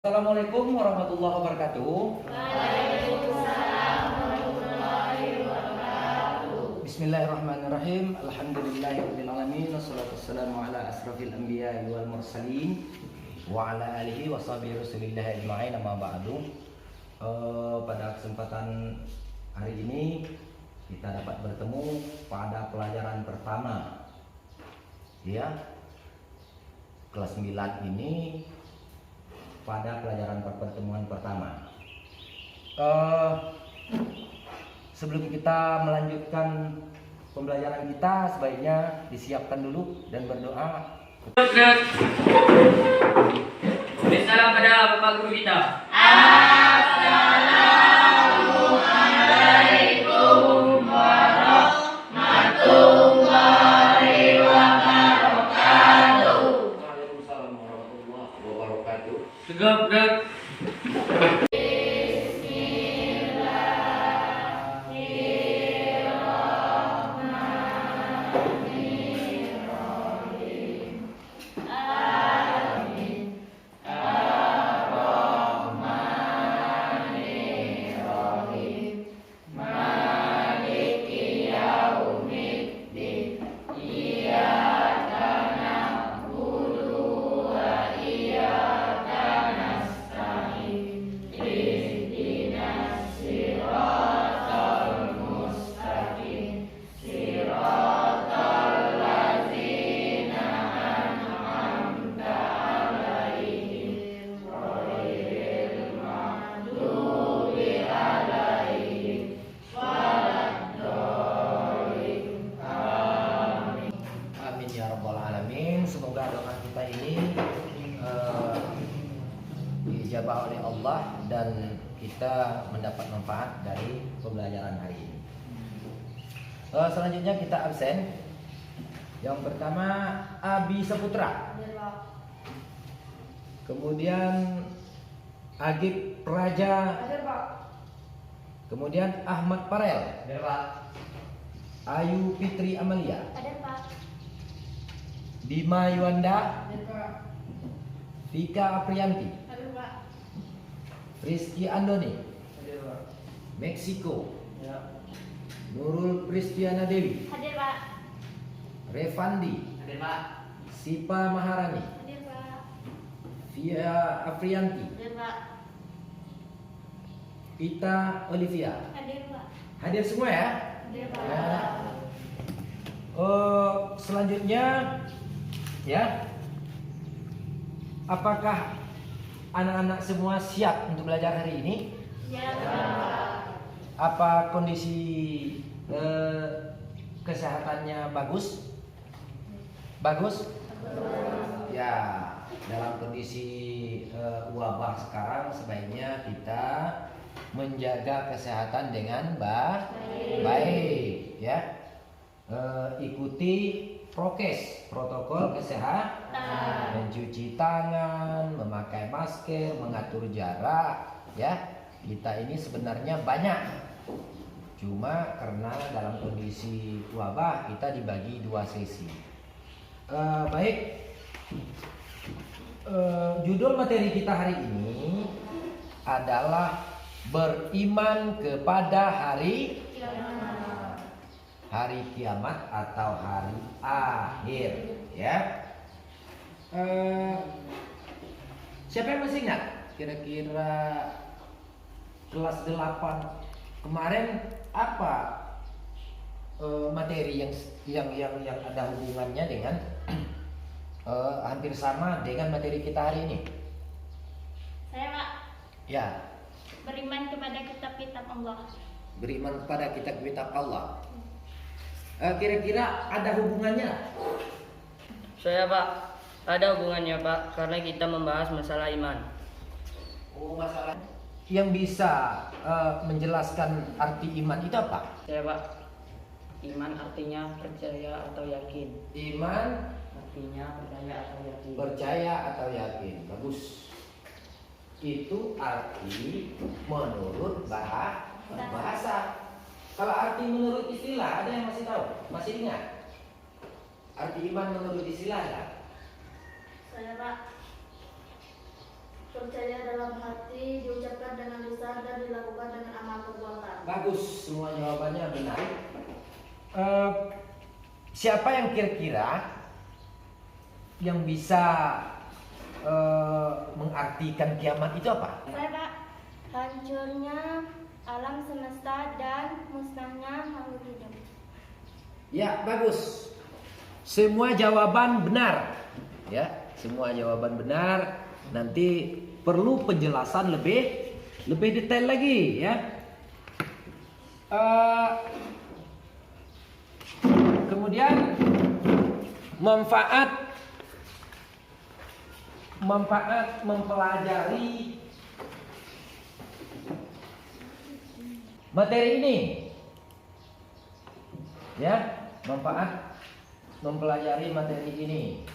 Assalamualaikum warahmatullahi wabarakatuh. Waalaikumsalam warahmatullahi wabarakatuh. Bismillahirrahmanirrahim. Alhamdulillahirabbil alamin wassalatu wassalamu ala asrofil anbiya'i wal mursalin wa ala alihi washabihi rasulillah ajma'in, amma ba'du. Pada kesempatan hari ini kita dapat bertemu pada pelajaran pertama, ya, kelas 9 ini. Pada pelajaran pertemuan pertama, sebelum kita melanjutkan pembelajaran kita, sebaiknya disiapkan dulu dan berdoa. Salam pada Bapak Guru kita. Assalamualaikum warahmatullahi wabarakatuh. Waalaikumsalam warahmatullahi wabarakatuh. Tegap, tegap. Semoga doa kita ini diijabah oleh Allah dan kita mendapat manfaat dari pembelajaran hari ini. Selanjutnya kita absen. Yang pertama Abi Saputra, kemudian Agib Praja, kemudian Ahmad Farel, Ayu Fitri Amalia, Bima Yuanda, Vika Aprianti, Rizky Andoni, Meksiko, Nurul Pristiana Dewi, Hadir, Pak. Revandi, Hadir, Pak. Sipa Maharani, Hadir, Pak. Via Aprianti, Hadir, Pak. Pita Olivia. Hadir, Pak. Hadir semua ya? Hadir, Pak. Ya. Selanjutnya, ya, apakah anak-anak semua siap untuk belajar hari ini? Ya, Pak. Apa kondisi kesehatannya bagus? Bagus? Ya, dalam kondisi wabah sekarang sebaiknya kita menjaga kesehatan dengan baik, ya. Ikuti prokes, protokol kesehatan, mencuci tangan, memakai masker, mengatur jarak, ya. Kita ini sebenarnya banyak, cuma karena dalam kondisi wabah kita dibagi 2 sesi. Baik, judul materi kita hari ini adalah beriman kepada hari kiamat atau hari akhir, ya. Siapa yang masih ingat kira-kira kelas 8 kemarin apa materi yang ada hubungannya dengan hampir sama dengan materi kita hari ini? Saya, Pak. Ya, Beriman kepada kitab-kitab Allah. beriman kepada kitab-kitab Allah. Kira-kira ada hubungannya? Saya, Pak, ada hubungannya, Pak, karena kita membahas masalah iman. Oh, masalah yang bisa menjelaskan arti iman itu apa? Saya, Pak, iman artinya percaya atau yakin. Iman Artinya percaya atau yakin. percaya atau yakin. Bagus. Itu arti menurut bahasa. Kalau arti menurut istilah, ada yang masih tahu? Masih ingat? Arti iman menurut istilah ya? Saya, Pak. percaya dalam hati, diucapkan dengan lisan, dan dilakukan dengan amal perbuatan. Bagus, semua jawabannya benar. Siapa yang kira-kira yang bisa mengartikan kiamat itu apa? Saya Pak. Hancurnya alam semesta dan musnahnya makhluk hidup. Ya, bagus. Semua jawaban benar. Ya, semua jawaban benar. Nanti perlu penjelasan lebih detail lagi, ya. Kemudian manfaat mempelajari materi ini, ya, manfaat mempelajari materi ini.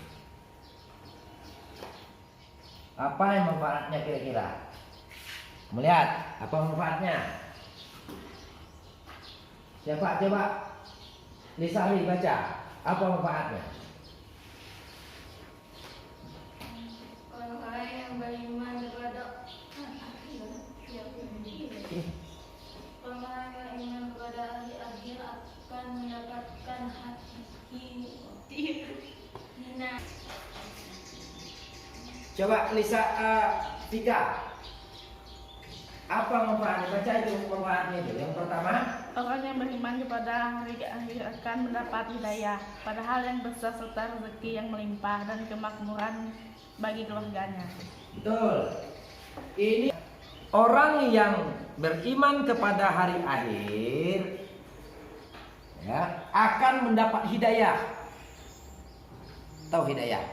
Apa yang manfaatnya kira-kira? Melihat apa manfaatnya? Siapa coba? Lisali baca. Apa manfaatnya? Orang-orang yang beriman kepada orang-orang yang beriman kepada hari akhir akan mendapatkan hati hina. Coba Lisa, Tika. Apa manfaatnya? Baca itu manfaatnya itu. Yang pertama, Orang yang beriman kepada hari akhir akan mendapat hidayah, padahal yang besar serta rezeki yang melimpah dan kemakmuran bagi keluarganya. betul. Ini orang yang beriman kepada hari akhir, ya, akan mendapat hidayah. Tahu hidayah?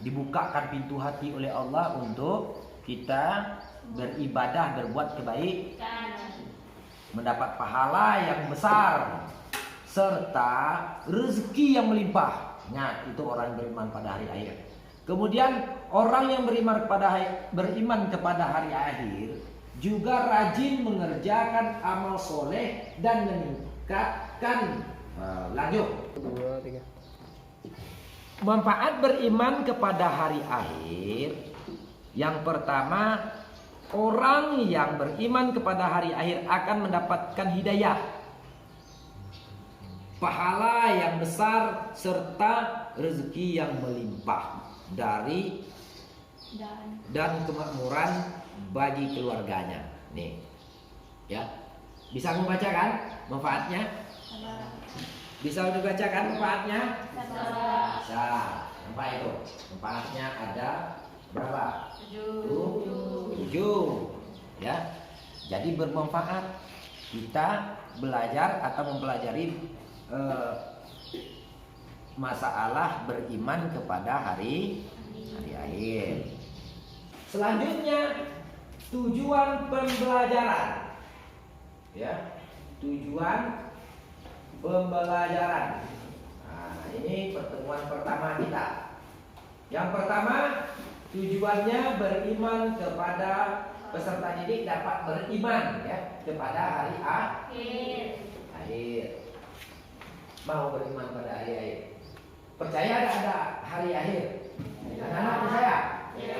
Dibukakan pintu hati oleh Allah untuk kita beribadah, berbuat kebaikan, mendapat pahala yang besar serta rezeki yang melimpah. Nah, itu orang beriman pada hari akhir. Kemudian orang yang beriman kepada hari akhir juga rajin mengerjakan amal soleh dan meningkatkan lanjut. Manfaat beriman kepada hari akhir. Yang pertama, orang yang beriman kepada hari akhir akan mendapatkan hidayah, pahala yang besar serta rezeki yang melimpah dari dan kemakmuran bagi keluarganya. Nih, ya, bisa membaca kan manfaatnya? Bisa dibaca kan manfaatnya? Bisa. Apa itu? Manfaatnya ada berapa? 7. Ya. Jadi bermanfaat kita belajar atau mempelajari masalah beriman kepada hari akhir. Selanjutnya tujuan pembelajaran. Ya, tujuan pembelajaran. Nah, ini pertemuan pertama kita. Yang pertama, tujuannya beriman kepada peserta didik dapat beriman, ya, kepada hari akhir. Mau beriman pada hari akhir. Percaya ada hari akhir? Anak-anak percaya? Ya.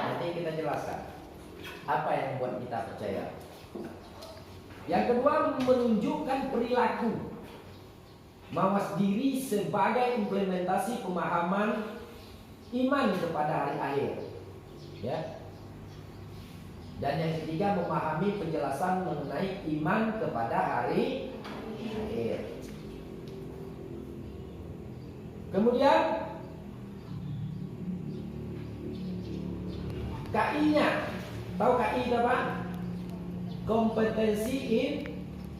Nanti kita jelaskan apa yang membuat kita percaya. Yang kedua, menunjukkan perilaku mawas diri sebagai implementasi pemahaman iman kepada hari akhir, ya. Dan yang ketiga, memahami penjelasan mengenai iman kepada hari akhir. Kemudian KI-nya, tahu KI itu apa? Kompetensi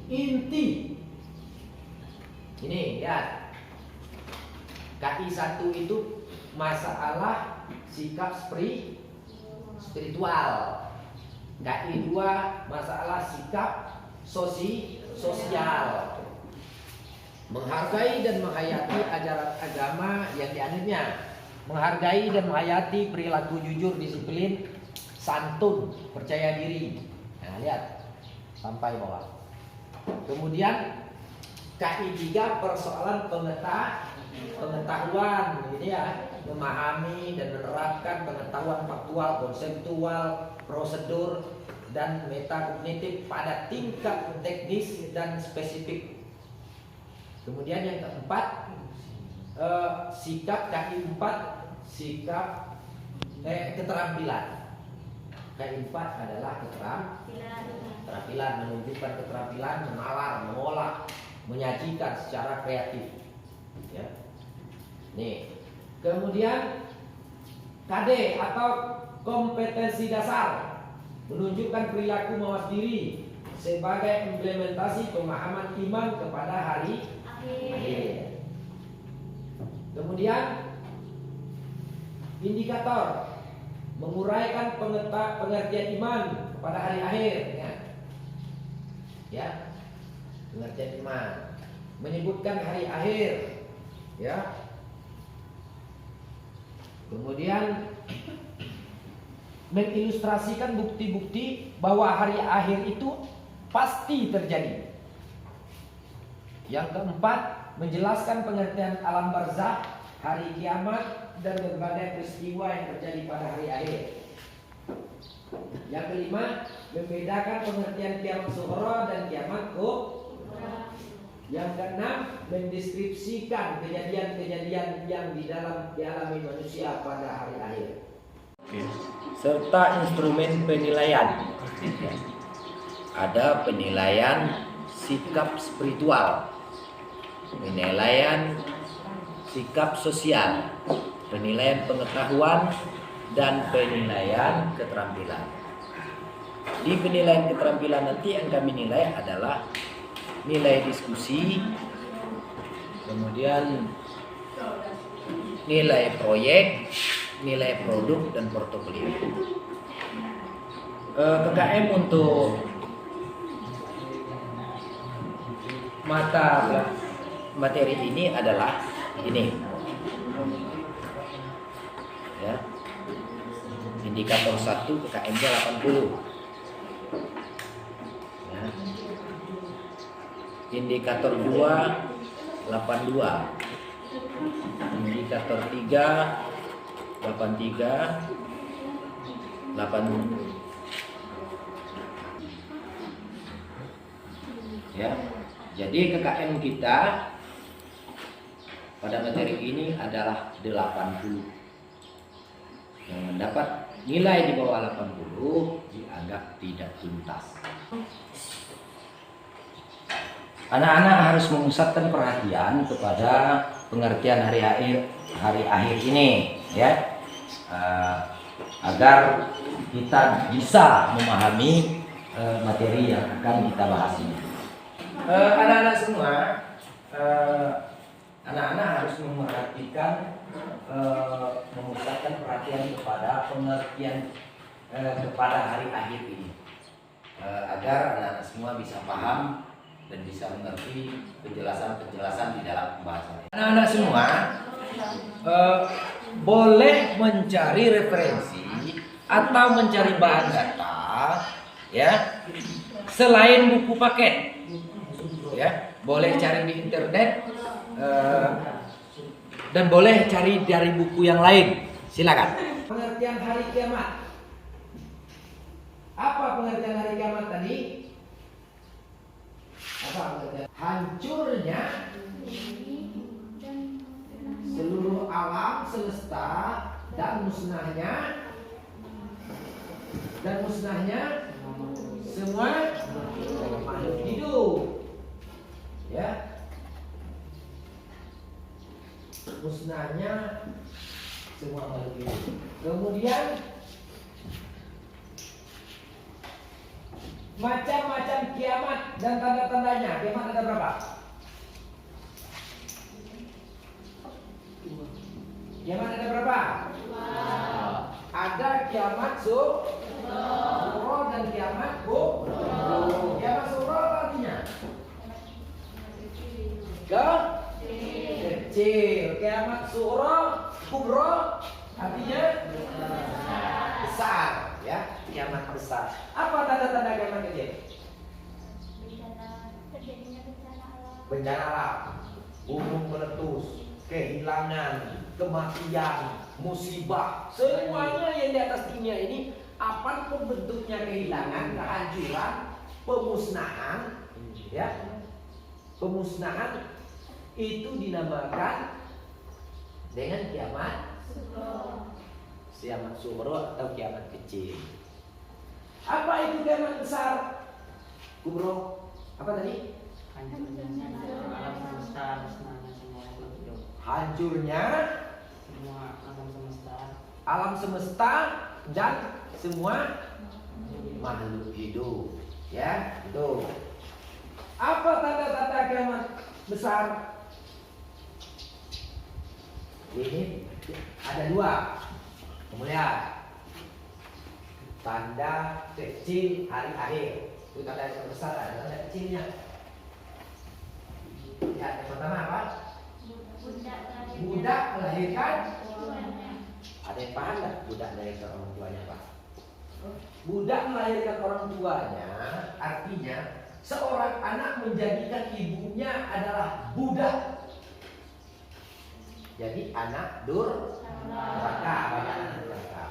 inti. Ini ya, KI 1 itu masalah sikap spiritual. KI 2 masalah sikap sosial. Menghargai dan menghayati ajaran agama yang dianutnya. Menghargai dan menghayati perilaku jujur, disiplin, santun, percaya diri. Nah, lihat sampai bawah. Kemudian KI 3 persoalan pengetahuan, gitu ya. memahami dan menerapkan pengetahuan faktual, konseptual, prosedur, dan metakognitif pada tingkat teknis dan spesifik. Kemudian yang keempat, sikap KI4, sikap keterampilan. KI4 adalah keterampilan, menunjukkan keterampilan menalar, mengolah, menyajikan secara kreatif. Ya. Nih, kemudian KD atau kompetensi dasar, menunjukkan perilaku mawas diri sebagai implementasi pemahaman iman kepada hari akhir. Kemudian indikator, menguraikan pengertian iman kepada hari akhir. Ya, pengertian iman, menyebutkan hari akhir. Ya. Kemudian mengilustrasikan bukti-bukti bahwa hari akhir itu pasti terjadi. Yang keempat, menjelaskan pengertian alam barzakh, hari kiamat, dan berbagai peristiwa yang terjadi pada hari akhir. Yang kelima, membedakan pengertian kiamat sughra dan kiamat kubra. Yang keenam, mendeskripsikan kejadian-kejadian yang dialami manusia pada hari akhir. Serta instrumen penilaian. Ada penilaian sikap spiritual, penilaian sikap sosial, penilaian pengetahuan, dan penilaian keterampilan. Di penilaian keterampilan nanti yang kami nilai adalah nilai diskusi, kemudian nilai proyek, nilai produk, dan portofolio. PKM untuk mata materi ini adalah ini, ya, indikator 1 PKM-nya 80, ya. Indikator 2 82, indikator 3 83, 80, ya. Jadi KKM kita pada materi ini adalah 80. Yang mendapat nilai di bawah 80 dianggap tidak tuntas. Anak-anak harus memusatkan perhatian kepada pengertian hari akhir ini, ya, agar kita bisa memahami materi yang akan kita bahas ini. Anak-anak semua, anak-anak harus memperhatikan, memusatkan perhatian kepada pengertian kepada hari akhir ini, agar anak-anak semua bisa paham dan bisa mengerti penjelasan-penjelasan di dalam pembahasan ini. Anak-anak semua boleh mencari referensi atau mencari bahan data, ya, selain buku paket, ya, boleh cari di internet, dan boleh cari dari buku yang lain. Silakan. Pengertian hari kiamat. Apa pengertian hari kiamat tadi? Apa pengertian? Hancurnya seluruh alam semesta dan musnahnya semua makhluk hidup, ya, musnahnya semua makhluk hidup. Kemudian macam-macam kiamat dan tanda-tandanya. Kiamat ada berapa? Kiamat ada berapa? Ada kiamat sughra dan kiamat kubra. Kiamat sughra apa artinya? Kecil. Kiamat kubra artinya besar, ya, kiamat besar. Apa tanda-tanda kiamat kecil? Terjadinya bencana alam. Bencana alam, gunung meletus, kehilangan, kematian, musibah, semuanya yang di atas dunia ini apapun bentuknya kehilangan, kehancuran, pemusnahan, ya, pemusnahan itu dinamakan dengan kiamat kiamat sughra atau kiamat kecil. Apa itu kiamat besar? Kubro, apa tadi? Alam semesta musnahnya semua makhluk hidup. Hancurnya Semua alam semesta. alam semesta dan semua makhluk hidup. Ya, itu. Apa tanda-tanda kiamat besar? Ini ada dua. Kemudian tanda kecil hari akhir. Itu tanda yang besar, ada tanda kecilnya. Ya, yang pertama apa? Budak melahirkan. Ada yang paham nggak budak melahirkan orang tuanya, Pak? Budak melahirkan orang tuanya artinya seorang anak menjadikan ibunya adalah budak. Jadi anak durhaka, banyak anak durhaka.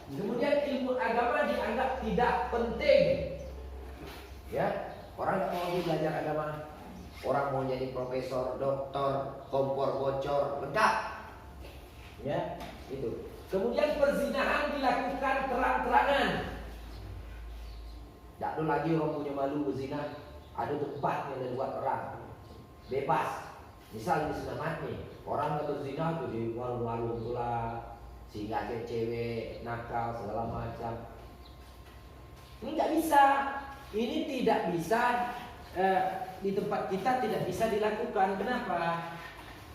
Kemudian ilmu agama dianggap tidak penting. Ya, orang nggak mau belajar agama. Orang mau jadi profesor, doktor, kompor bocor, lengkap. Ya, itu. Kemudian perzinahan dilakukan terang-terangan. Tak ada lagi orang punya malu berzina. Ada tempat yang dibuat orang bebas. Misal di Senaman nih, orang yang berzina tuh di warung-warung pula, sehingga ada cewek nakal segala macam. Ini nggak bisa. Ini tidak bisa. Di tempat kita tidak bisa dilakukan. Kenapa?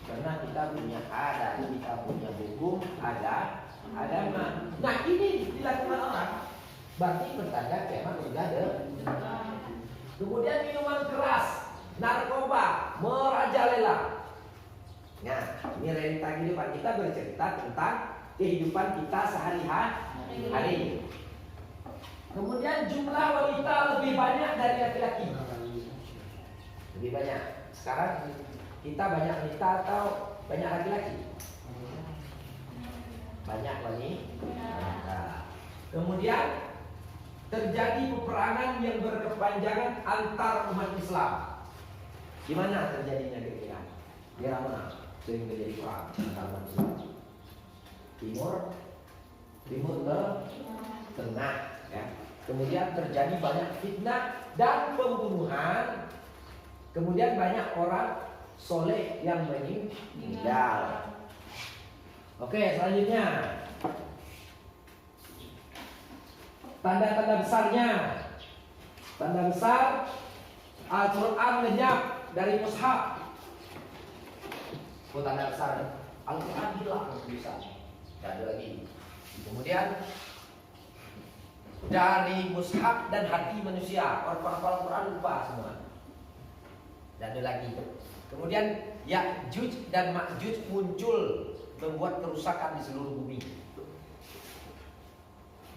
Karena kita punya adat, kita punya hukum, ada agama. Nah ini dilakukan orang, berarti bertanda kiamat sudah ada. Kemudian minuman keras, narkoba, merajalela. Nah ini realita kehidupan kita, bercerita tentang kehidupan kita sehari-hari. Kemudian jumlah wanita lebih banyak dari laki-laki. Lebih banyak. Sekarang kita banyak wanita atau banyak laki-laki? Banyak wanita. Kemudian terjadi peperangan yang berkepanjangan antar umat Islam. Di mana terjadinya kira-kira? Daerah mana sering terjadi perang antar umat Islam? Timur ke tengah. Ya. Kemudian terjadi banyak fitnah dan pembunuhan. Kemudian banyak orang soleh yang meninggal. Oke, selanjutnya tanda-tanda besarnya. Tanda besar Al-Quran lenyap dari mushaf. Tanda besar Al-Quran hilang bisa. Tidak ada lagi. Kemudian dari mushaf dan hati manusia, orang Al-Quran lupa semua. Dan ada lagi. Kemudian Ya'juj dan Ma'juj muncul membuat kerusakan di seluruh bumi.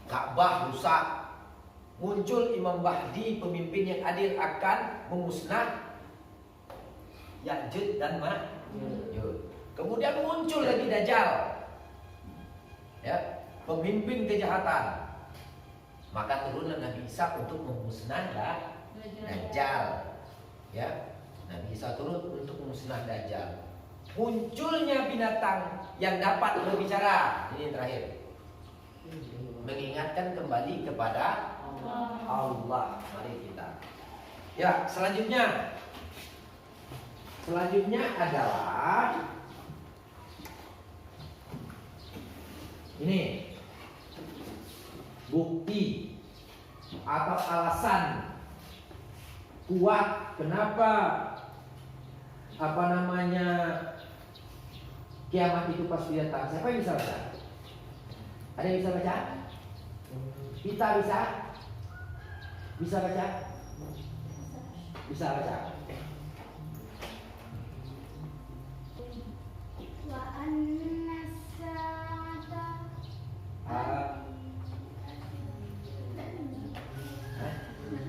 Ka'bah rusak. Muncul Imam Mahdi, pemimpin yang adil, akan memusnah Ya'juj dan Ma'juj. Kemudian muncul lagi Dajjal. Ya, pemimpin kejahatan. Maka turunlah Nabi Isa untuk memusnah Dajjal. Ya. Nabi Isa turun untuk memusnah Dajjal. Munculnya binatang yang dapat berbicara. Ini yang terakhir. Mengingatkan kembali kepada Allah. Mari kita. Ya, selanjutnya. Selanjutnya adalah ini bukti atau alasan kuat kenapa kiamat itu pasti datang. Siapa yang bisa baca? Ada yang bisa baca? Kita bisa? Bisa baca? Bisa baca. Wa anna sa'ata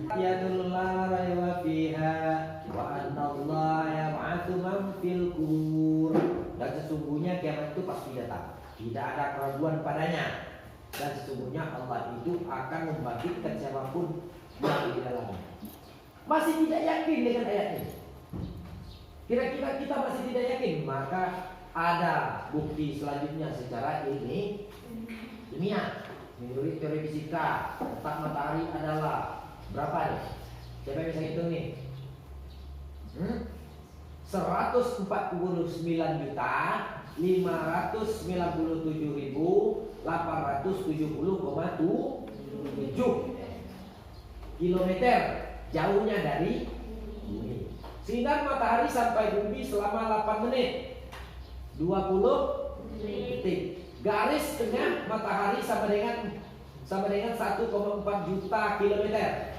Yatul la raiba fiha wa anna Allah yab'atsu man fil qubur. Dan itu pasti datang. Tidak ada keraguan padanya. Dan sesungguhnya Allah itu akan membangkitkan siapapun yang di dalamnya. Masih tidak yakin dengan ayat ini? Kira-kira kita masih tidak yakin? Maka ada bukti selanjutnya secara ilmiah. Menurut teori fisika, letak matahari adalah berapa nih? Siapa yang bisa hitung nih? 149.597.870,7 kilometer jauhnya dari bumi. Sinar matahari sampai bumi selama 8 menit 20 detik. Garis tengah matahari sama dengan 1,4 juta kilometer.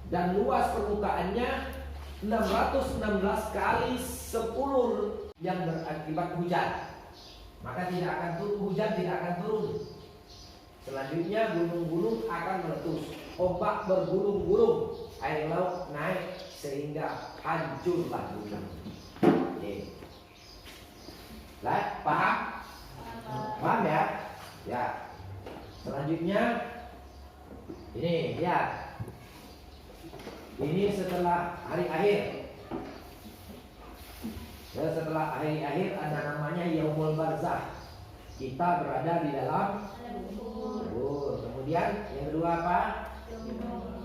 Dan luas permukaannya 616 kali 10 yang berakibat hujan. Maka tidak akan turun hujan, tidak akan turun. Selanjutnya gunung-gunung akan meletus, ombak bergulung-gulung, air laut naik sehingga hancurlah gunung. Lah, paham? Paham ya? Ya. Selanjutnya ini ya. Ini setelah hari akhir. Ya, setelah hari akhir ada namanya Yaumul Barzakh. Kita berada di dalam kubur. Kemudian yang kedua apa?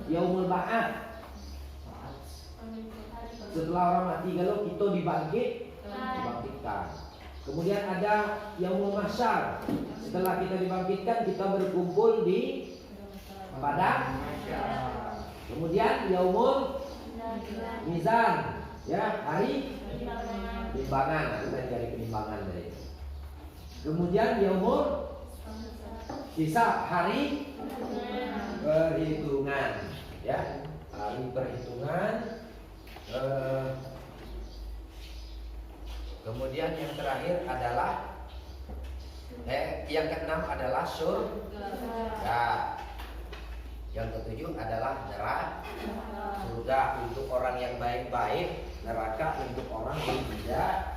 Yaumul Ba'ats. Setelah orang mati kalau kita dibangkitkan. Kemudian ada Yaumul Mahsyar. Setelah kita dibangkitkan, kita berkumpul di padang mahsyar. Kemudian Yaumul Mizan, ya, hari timbangan. Kita cari penimbangan dari. Kemudian Yaumul Hisab, hari perhitungan, ya, hari perhitungan. Kemudian yang terakhir adalah yang keenam adalah surga. Yang ketujuh adalah neraka. Surga untuk orang yang baik-baik, neraka untuk orang yang tidak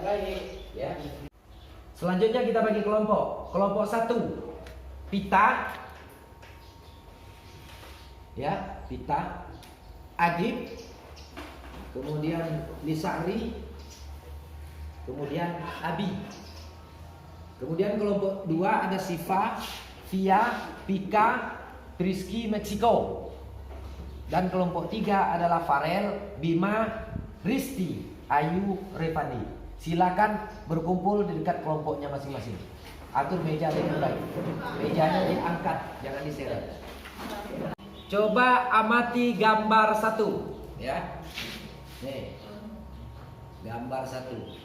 baik, ya. Selanjutnya kita bagi kelompok. Kelompok 1 Pita, ya, Pita, Adib, kemudian Lisahri, kemudian Abi. Kemudian kelompok 2 ada Sifa, Via, Pika, Trisky, Meksiko. Dan kelompok 3 adalah Farel, Bima, Risti, Ayu, Revandi. Silakan berkumpul di dekat kelompoknya masing-masing. Atur meja dengan baik. Mejanya diangkat, jangan diseret. Coba amati gambar 1, ya. Nih. Gambar 1.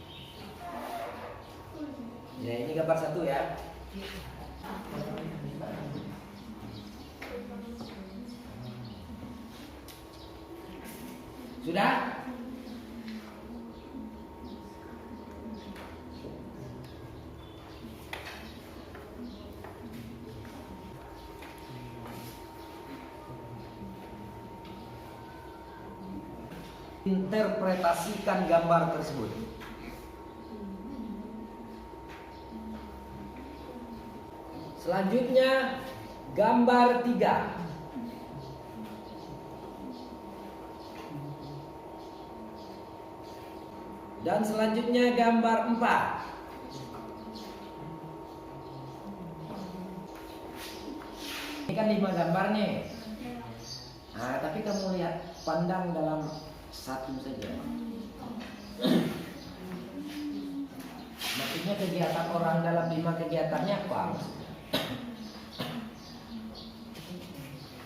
Ya, ini gambar 1 ya. Sudah? Interpretasikan gambar tersebut. Selanjutnya gambar 3. Dan selanjutnya gambar 4. Ini kan 5 gambar nih. Nah, tapi kamu lihat, pandang dalam 1 saja. Maksudnya kegiatan orang dalam 5 kegiatannya apa?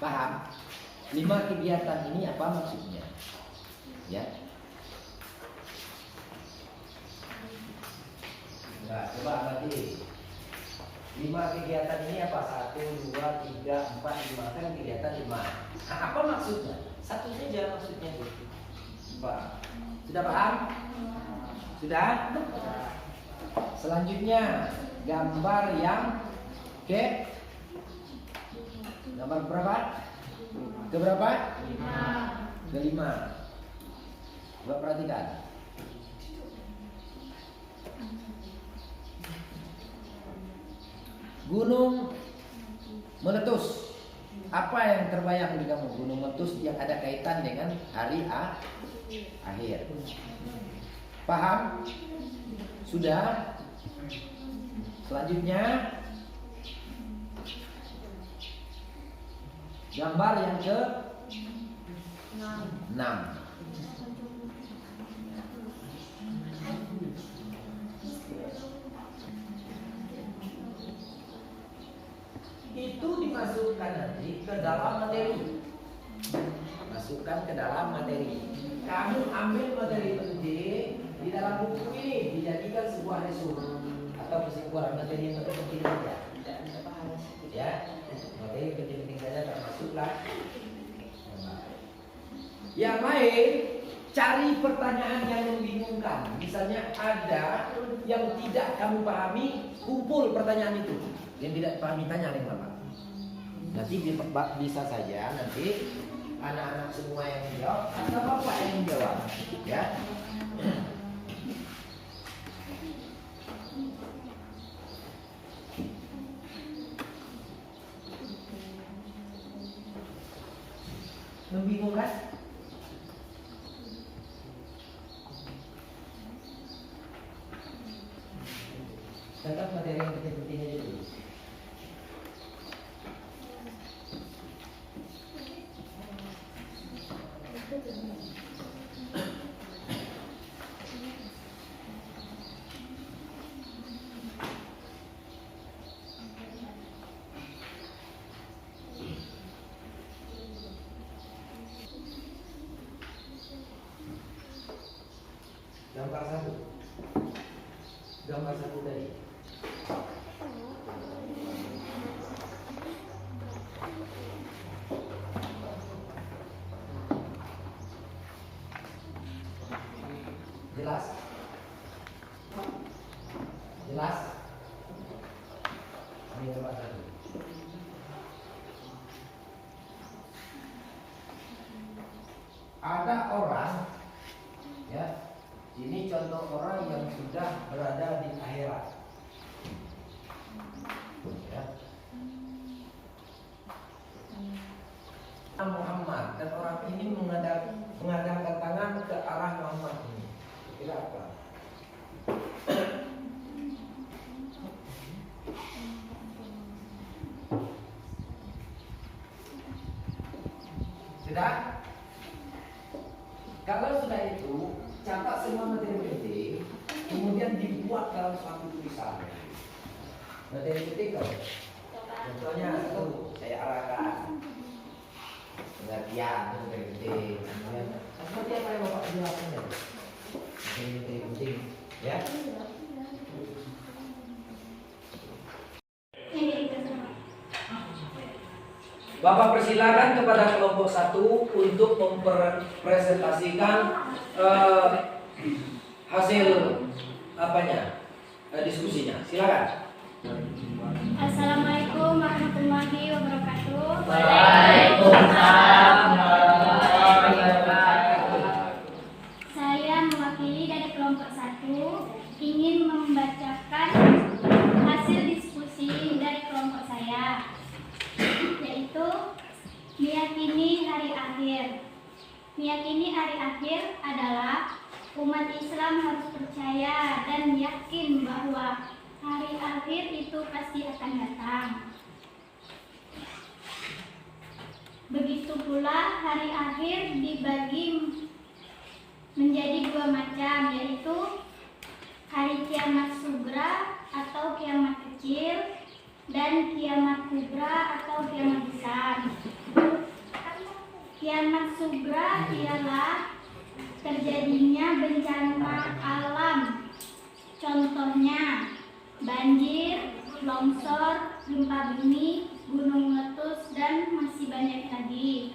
Paham? 5 kegiatan ini apa maksudnya? Ya. Nah, coba amati. 5 kegiatan ini apa? 1, 2, 3, 4, 5. Kan kegiatan 5. Nah, apa maksudnya? 1 saja maksudnya. Pak, sudah paham? Sudah? Selanjutnya gambar yang gambar berapa? Keberapa? 5. Ke-5. Coba perhatikan. Gunung meletus. Apa yang terbayang di kamu? Gunung meletus yang ada kaitan dengan hari akhir. Paham? Sudah? Selanjutnya gambar yang ke 6. Itu dimasukkan nanti ke dalam materi. Masukkan ke dalam materi. Kamu ambil materi penting di dalam buku ini, dijadikan sebuah resume atau kesimpulan materi yang penting saja. Ya, materi penting saja termasuklah. Yang lain, cari pertanyaan yang membingungkan. Misalnya ada yang tidak kamu pahami, kumpul pertanyaan itu. Yang tidak pahami tanya oleh Bapak. Nanti bisa saja nanti anak-anak semua yang menjawab atau Bapak yang menjawab, ya. Membingungkan? Catat materi yang penting-pentingnya dulu. Gambar satu. Gambar satu tadi. Jelas? Jelas? Ini gambar satu. Ada orang, ya. Ini contoh orang yang sudah berada di akhirat. Ya. Muhammad, dan orang ini mengadakan tangan ke arah Muhammad ini. Kira apa? Sudah? Kalau sudah itu, catat semua materi penting, kemudian dibuat dalam suatu tulisan. Materi penting kalau contohnya satu, saya arahkan pengertian materi penting. Kemudian seperti apa yang Bapak jelaskan ya? Materi penting, ya. Bapak persilakan kepada kelompok 1 untuk mempresentasikan hasil diskusinya. Silakan. Assalamualaikum warahmatullahi wabarakatuh. Waalaikumsalam warahmatullahi wabarakatuh. Saya mewakili dari kelompok 1 ingin membacakan hasil diskusi dari kelompok saya, yaitu meyakini hari akhir. Meyakini hari akhir adalah umat Islam harus percaya dan yakin bahwa hari akhir itu pasti akan datang. Begitu pula hari akhir dibagi menjadi 2 macam, yaitu hari kiamat sugra atau kiamat kecil dan kiamat kubra atau kiamat besar. Kiamat sugra ialah terjadinya bencana alam, contohnya banjir, longsor, gempa bumi, gunung meletus, dan masih banyak lagi.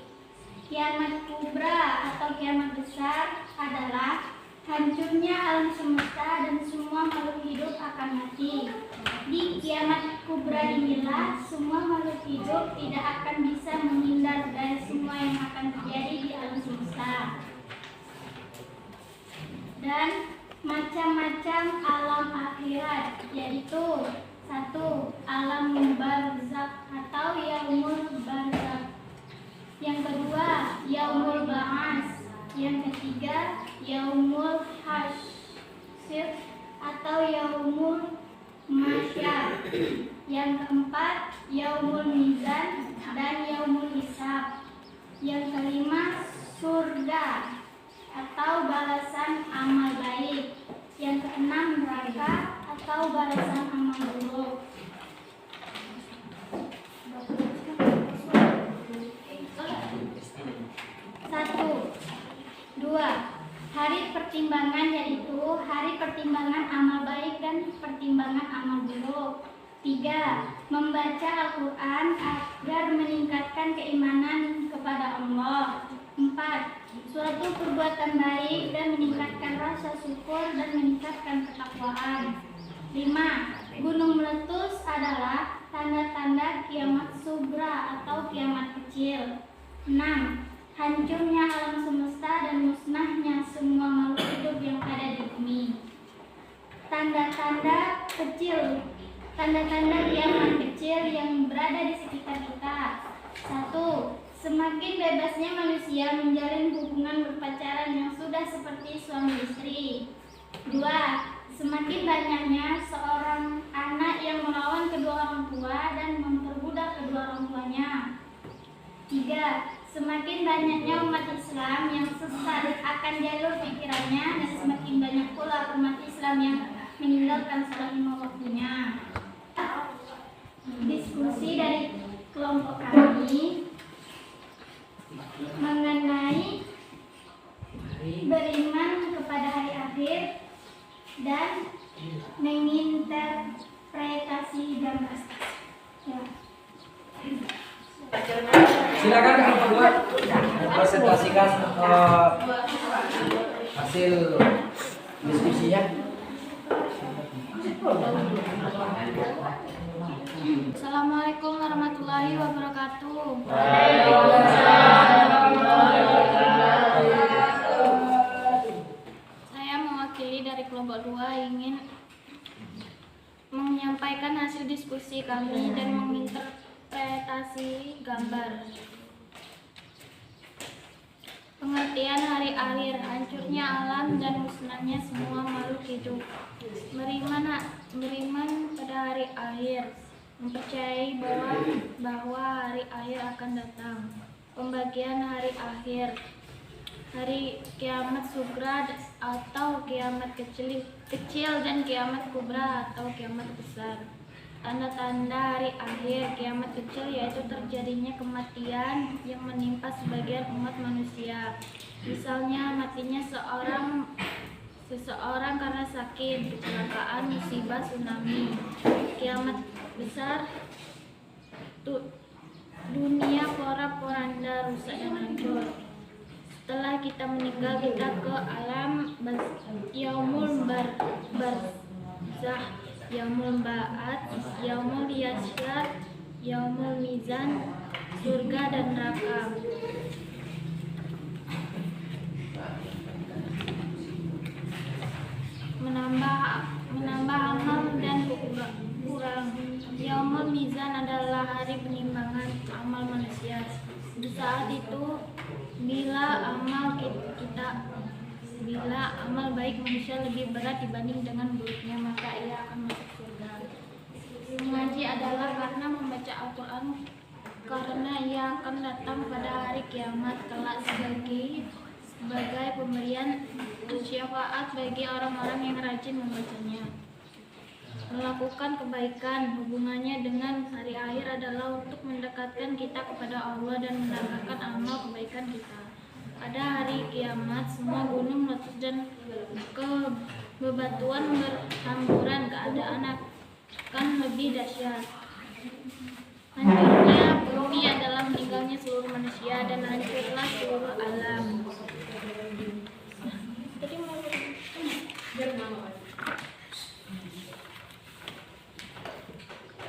Kiamat kubra atau kiamat besar adalah hancurnya alam semesta dan semua makhluk hidup akan mati. Di kiamat kubra inilah semua makhluk hidup tidak akan bisa menghindar dari semua yang akan terjadi di alam semesta. Dan macam-macam alam akhirat, yaitu 1. Alam barzakh atau yaumul barzakh. Yang kedua, yaumul ba'ats. Yang ketiga, yaumul hasyr atau yaumul masyar. Yang keempat, yaumul mizan dan yaumul hisab. Yang kelima, surga atau balasan amal baik. Yang keenam, neraka atau balasan amal buruk. 1. 2. Hari pertimbangan, yaitu hari pertimbangan amal baik dan pertimbangan amal buruk. 3. Membaca Al-Quran agar meningkatkan keimanan kepada Allah. 4. Suatu perbuatan baik dan meningkatkan rasa syukur dan meningkatkan ketakwaan. 5. Gunung meletus adalah tanda-tanda kiamat sugra atau kiamat kecil. 6. Hancurnya alam semesta dan musnahnya semua makhluk hidup yang ada di bumi. Tanda-tanda kiamat kecil yang berada di sekitar kita. 1. Semakin bebasnya manusia menjalin hubungan berpacaran yang sudah seperti suami istri. 2. Semakin banyaknya seorang anak yang melawan kedua orang tua dan memperbudak kedua orang tuanya. 3. Semakin banyaknya umat Islam yang sesat akan jalur pikirannya dan semakin banyak pula umat Islam yang meninggalkan salat lima waktunya. Diskusi dari kelompok kami mengenai beriman kepada hari akhir dan menginterpretasi gambar. Ya. Silakan kelompok 2 presentasikan hasil diskusinya. Assalamualaikum warahmatullahi wabarakatuh. Saya mewakili dari kelompok 2 ingin menyampaikan hasil diskusi kami dan menginterpretasi gambar. Pengertian hari akhir, hancurnya alam dan musnahnya semua makhluk hidup. Beriman pada hari akhir, mempercayai bahwa hari akhir akan datang. Pembagian hari akhir, hari kiamat sugra atau kiamat kecil dan kiamat kubra atau kiamat besar. Tanda-tanda hari akhir, kiamat kecil yaitu terjadinya kematian yang menimpa sebagian umat manusia. Misalnya matinya seseorang karena sakit, kecelakaan, musibah, tsunami. Kiamat besar, dunia porak-poranda, rusak dan hancur. Setelah kita meninggal, kita ke alam yaumul barzakh, yaumul ba'ats, yaumul hasyr, yaumul mizan, surga dan neraka. Menambah amal dan kurang. Yaumul mizan adalah hari penimbangan amal manusia. Di saat itu bila amal baik manusia lebih berat dibanding dengan buruknya, maka ia akan masuk surga. Mengaji adalah karena membaca Al-Quran, karena ia akan datang pada hari kiamat kelak sebagai pemberian syafaat bagi orang-orang yang rajin membacanya. Melakukan kebaikan, hubungannya dengan hari akhir adalah untuk mendekatkan kita kepada Allah dan menambahkan amal kebaikan kita. Pada hari kiamat, semua gunung meletus dan bebatuan berhamburan, keadaan akan lebih dahsyat. Hancurnya bumi adalah meninggalnya seluruh manusia dan hancurlah seluruh alam.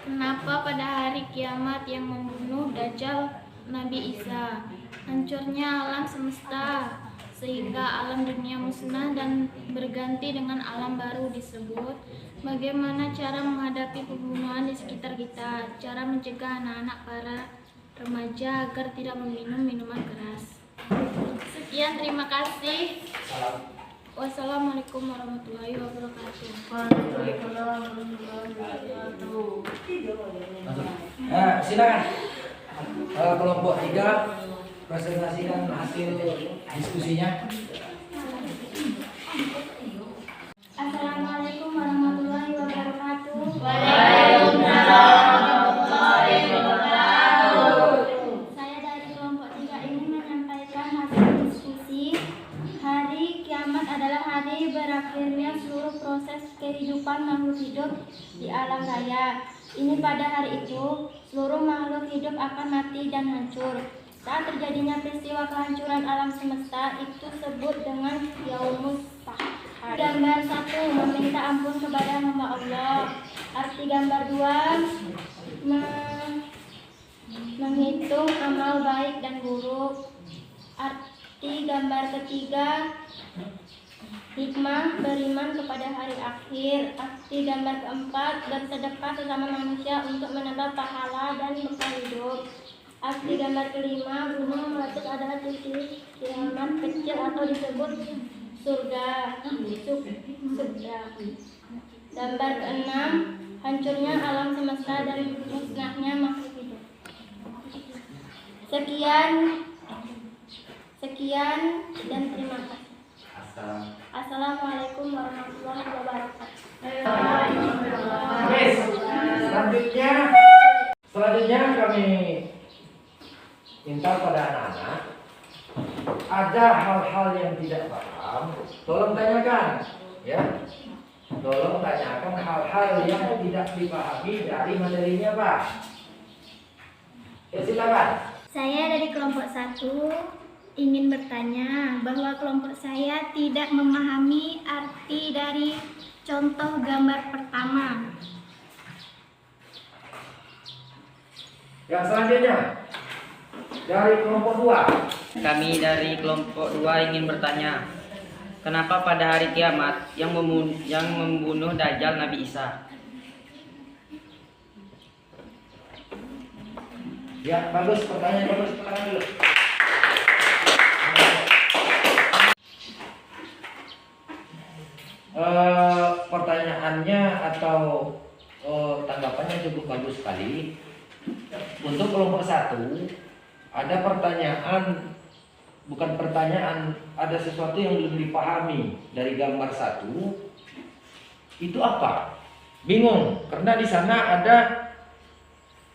Kenapa pada hari kiamat yang membunuh Dajjal Nabi Isa? Hancurnya alam semesta sehingga alam dunia musnah dan berganti dengan alam baru disebut Bagaimana cara menghadapi pembunuhan di sekitar kita? Cara mencegah anak-anak para remaja agar tidak meminum minuman keras. Sekian, terima kasih. Wassalamualaikum warahmatullahi wabarakatuh. Silakan. Kelompok 3 presentasikan hasil diskusinya. Assalamualaikum warahmatullahi wabarakatuh. Saya dari kelompok 3 ini menyampaikan hasil diskusi. Hari kiamat adalah hari berakhirnya seluruh proses kehidupan makhluk hidup di alam raya. Ini pada hari itu, seluruh makhluk hidup akan mati dan hancur. Saat terjadinya peristiwa kehancuran alam semesta, itu disebut dengan Yaumus Sahar. Gambar 1, meminta ampun kepada hamba Allah. Arti gambar 2, menghitung amal baik dan buruk. Arti gambar ketiga, hikmah beriman kepada hari akhir. Arti gambar keempat, bersedekah sesama manusia untuk menambah pahala dan bekal hidup. Arti gambar kelima, gunung meletus adalah titik kiamat kecil atau disebut surga. Gambar keenam, hancurnya alam semesta dan musnahnya makhluk hidup. Sekian dan terima kasih. Assalamualaikum warahmatullahi wabarakatuh. Selanjutnya kami minta pada anak-anak, ada hal-hal yang tidak paham, tolong tanyakan, ya. Tolong tanyakan hal-hal yang tidak dipahami dari materinya, Pak. Ya, silakan. Saya dari kelompok 1 ingin bertanya bahwa kelompok saya tidak memahami arti dari contoh gambar pertama. Yang selanjutnya dari kelompok 2. Kami dari kelompok 2 ingin bertanya, kenapa pada hari kiamat yang membunuh Dajjal Nabi Isa? Ya, bagus, pertanyaan bagus, pertanyaan dulu. Pertanyaannya atau tanggapannya cukup bagus sekali. Untuk kelompok 1 ada pertanyaan, bukan pertanyaan, ada sesuatu yang belum dipahami dari gambar 1. Itu apa? Bingung, karena di sana ada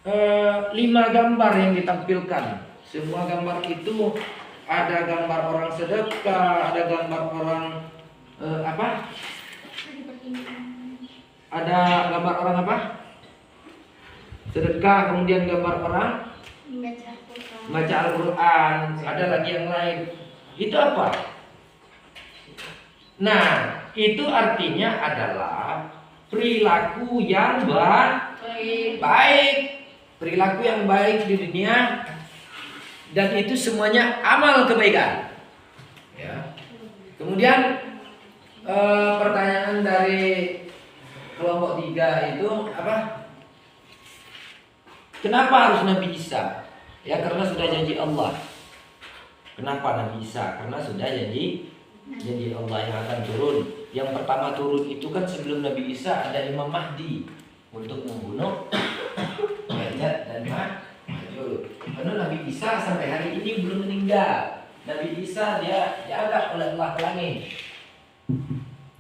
5 gambar yang ditampilkan. Semua gambar itu ada gambar orang sedekah, ada gambar orang ada gambar orang apa? Sedekah, kemudian gambar orang baca Al-Quran, ada lagi yang lain. Itu apa? Nah, itu artinya adalah perilaku yang baik, perilaku yang baik di dunia, dan itu semuanya amal kebaikan. Ya. Kemudian pertanyaan dari kelompok 3 itu apa? Kenapa harus Nabi Isa? Ya, karena sudah janji Allah. Kenapa Nabi Isa? Karena sudah janji Allah yang akan turun. Yang pertama turun itu kan sebelum Nabi Isa ada Imam Mahdi untuk membunuh Ya'juj dan Ma'juj. Karena Nabi Isa sampai hari ini belum meninggal. Nabi Isa dia diangkat oleh Allah ke langit.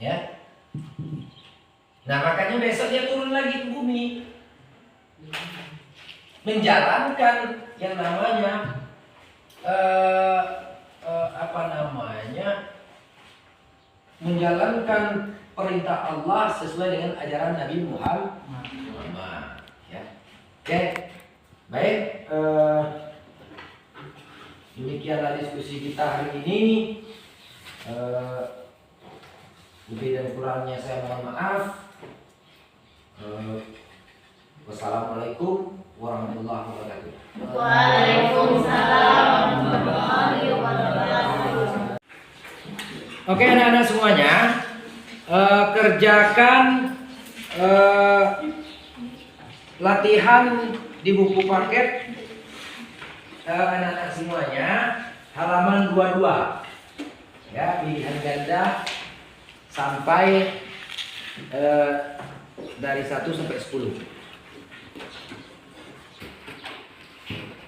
Ya. Nah, makanya besok dia turun lagi ke bumi, menjalankan yang namanya menjalankan perintah Allah sesuai dengan ajaran Nabi Muhammad. Ya. Oke, baik. Demikianlah diskusi kita hari ini. Lebih dan kurangnya saya mohon maaf. Wassalamualaikum warahmatullahi wabarakatuh. Waalaikumsalam warahmatullahi wabarakatuh. Oke, anak-anak semuanya, kerjakan latihan di buku paket anak-anak semuanya halaman 22 ya, pilihan ganda sampai dari 1 sampai 10.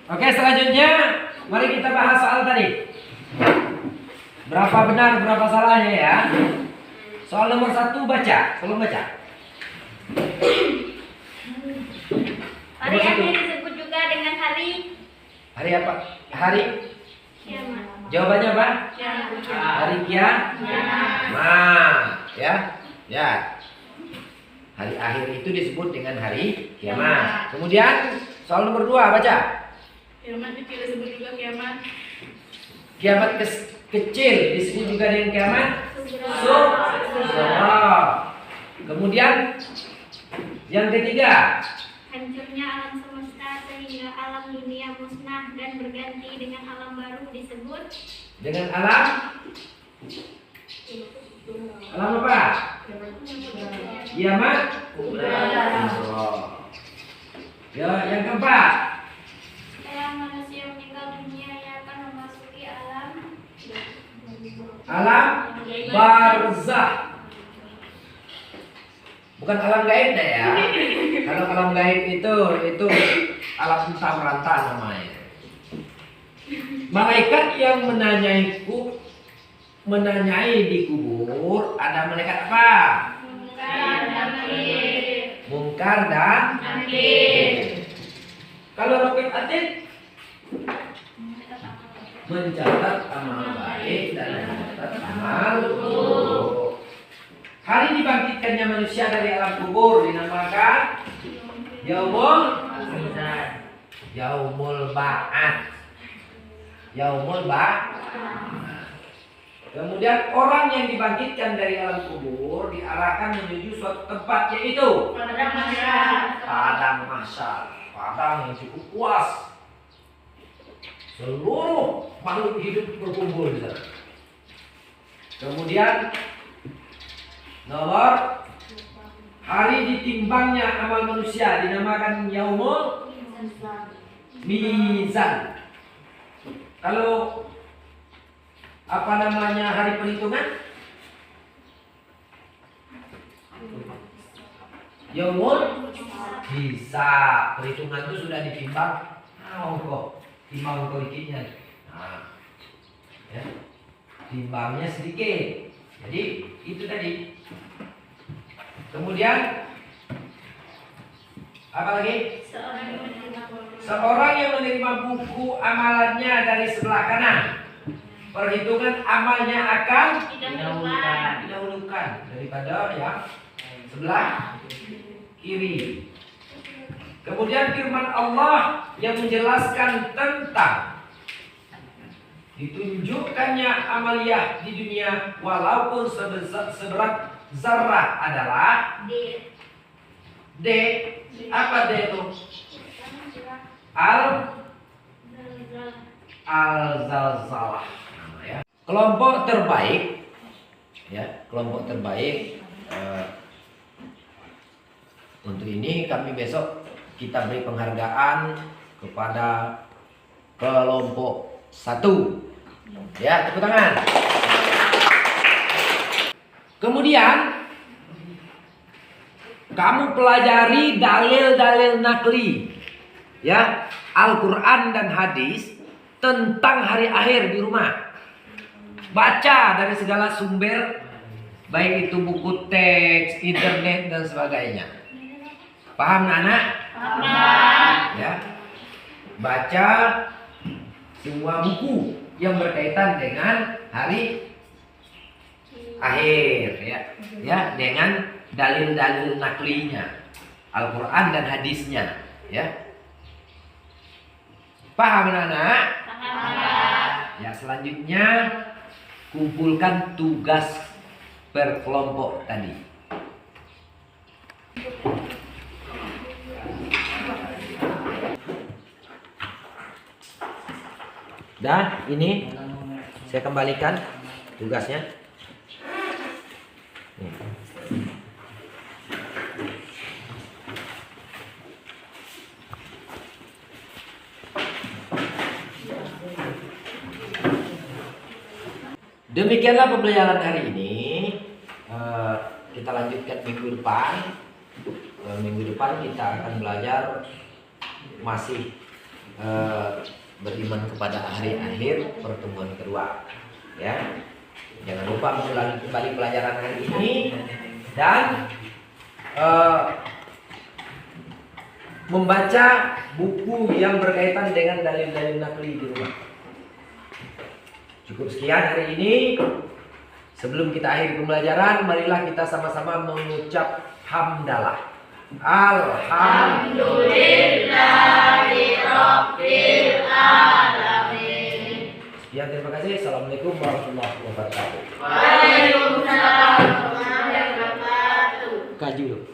Oke, selanjutnya mari kita bahas soal tadi. Berapa benar, berapa salahnya ya. Soal nomor 1 baca, tolong baca. Hari akhir disebut juga dengan hari Hari apa? Hari kiamat. jawabannya apa? Hari kiamat. Ya. Ya. Hari akhir itu disebut dengan hari kiamat. Kemudian soal nomor 2 baca. Kiamat itu disebut juga kiamat. Kiamat kecil disebut juga dengan kiamat sughra. Kemudian yang ketiga, Hancurnya alam semesta sehingga alam dunia musnah dan berganti dengan alam baru disebut dengan alam apa? Kiamat kubra. Ya, yang keempat, setelah manusia meninggal dunia yang akan memasuki alam alam barzah. Bukan alam gaib deh ya. Kalau alam gaib itu alam entah merantau namanya. Malaikat yang menanyai di kubur ada malaikat apa? Mungkar dan Nakir. Kalau Raqib Atid mencatat amal baik dan mencatat amal buruk. Hari dibangkitkannya manusia dari alam kubur dinamakan Yaumul Ba'ats. Kemudian orang yang dibangkitkan dari alam kubur diarahkan menuju suatu tempat, yaitu padang mahsyar, padang yang cukup luas. Seluruh makhluk hidup berkumpul di sana. Kemudian nomor hari ditimbangnya amal manusia dinamakan Yaumul Mizan. Kalau apa namanya hari perhitungan? Yaumul Hisab. Perhitungan itu sudah ditimbang. Timbang ongkok dikitnya. Nah, ya. Timbangnya sedikit. Jadi itu tadi. Kemudian apa lagi? Seorang yang menerima buku amalannya dari sebelah kanan, perhitungan amalnya akan didahulukan daripada yang sebelah kiri. Kemudian firman Allah yang menjelaskan tentang ditunjukkannya amaliyah di dunia walaupun seberat zarrah adalah D. Apa D itu? Al-Zalzalah. Ya. Kelompok terbaik, ya, kelompok terbaik. Untuk ini kami besok kita beri penghargaan kepada kelompok 1. Ya, tepuk tangan. Kemudian kamu pelajari dalil-dalil nakli, ya, Al-Quran dan hadis tentang hari akhir di rumah. Baca dari segala sumber, baik itu buku teks, internet dan sebagainya. Paham anak? Paham. Ya. Baca semua buku yang berkaitan dengan hari akhir, ya. Ya, dengan dalil-dalil naklinya, Al-Quran dan hadisnya, ya. Paham anak-anak? Paham. Ya, selanjutnya kumpulkan tugas berkelompok tadi. Dan ini saya kembalikan tugasnya. Nih. Demikianlah pembelajaran hari ini. Kita lanjutkan minggu depan. Minggu depan kita akan belajar masih beriman kepada hari akhir, pertemuan kedua. Ya, jangan lupa mengulangi kembali pelajaran hari ini dan membaca buku yang berkaitan dengan dalil-dalil nakli di rumah. Cukup sekian hari ini. Sebelum kita akhiri pembelajaran, marilah kita sama-sama mengucap hamdalah. Alhamdulillahirabbil alamin. Sekian, terima kasih. Assalamualaikum warahmatullahi wabarakatuh. Waalaikumsalam warahmatullahi wabarakatuh. Kaji dulu.